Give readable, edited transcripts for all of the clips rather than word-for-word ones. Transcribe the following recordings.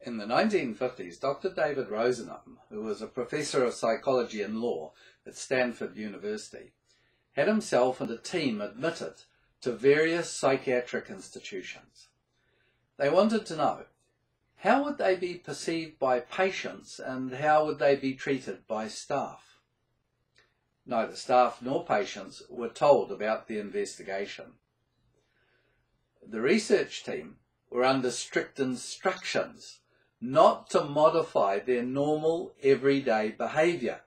In the 1950s, Dr. David Rosenham, who was a professor of psychology and law at Stanford University, had himself and a team admitted to various psychiatric institutions. They wanted to know, how would they be perceived by patients and how would they be treated by staff? Neither staff nor patients were told about the investigation. The research team were under strict instructions not to modify their normal everyday behaviour.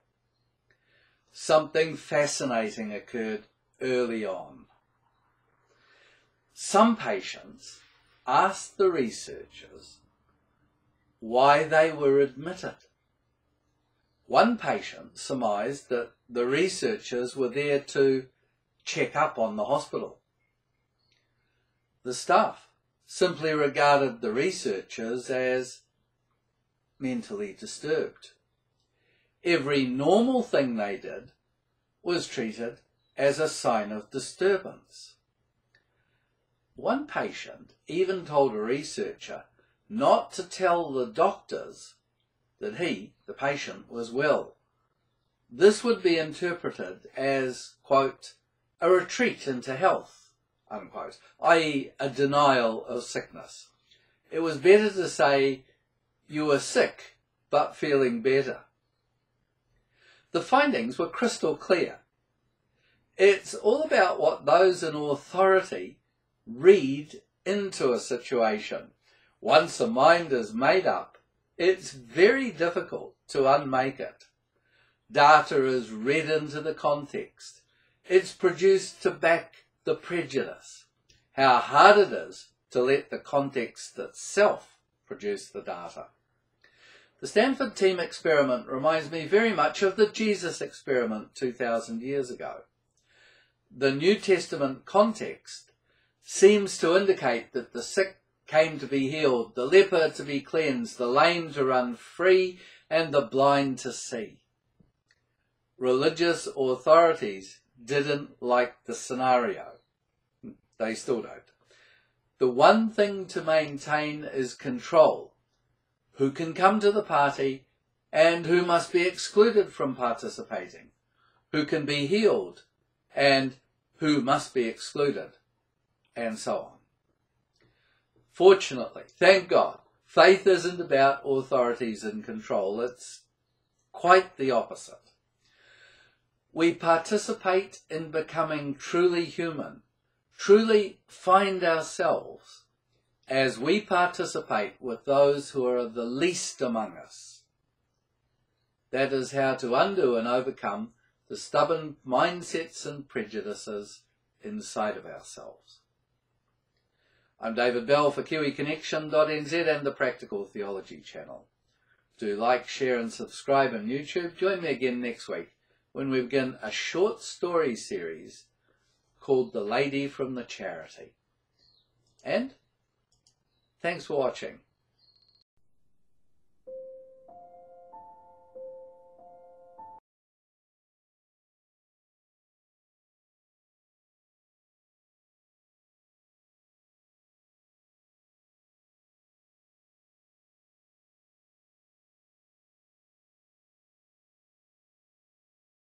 Something fascinating occurred early on. Some patients asked the researchers why they were admitted. One patient surmised that the researchers were there to check up on the hospital. The staff simply regarded the researchers as mentally disturbed. Every normal thing they did was treated as a sign of disturbance. One patient even told a researcher not to tell the doctors that he, the patient, was well. This would be interpreted as, quote, a retreat into health, unquote, i.e. a denial of sickness. It was better to say you were sick but feeling better. The findings were crystal clear. It's all about what those in authority read into a situation. Once a mind is made up, it's very difficult to unmake it. Data is read into the context. It's produced to back the prejudice. How hard it is to let the context itself produce the data. The Stanford team experiment reminds me very much of the Jesus experiment 2,000 years ago. The New Testament context seems to indicate that the sick came to be healed, the leper to be cleansed, the lame to run free, and the blind to see. Religious authorities didn't like the scenario. They still don't. The one thing to maintain is control. Who can come to the party and who must be excluded from participating? Who can be healed and who must be excluded? And so on. Fortunately, thank God, faith isn't about authorities in control. It's quite the opposite. We participate in becoming truly human, truly find ourselves as we participate with those who are the least among us. That is how to undo and overcome the stubborn mindsets and prejudices inside of ourselves. I'm David Bell for kiwiconnexion.nz and the Practical Theology channel. Do like, share and subscribe on YouTube. Join me again next week when we begin a short story series called The Lady from the Charity. And thanks for watching.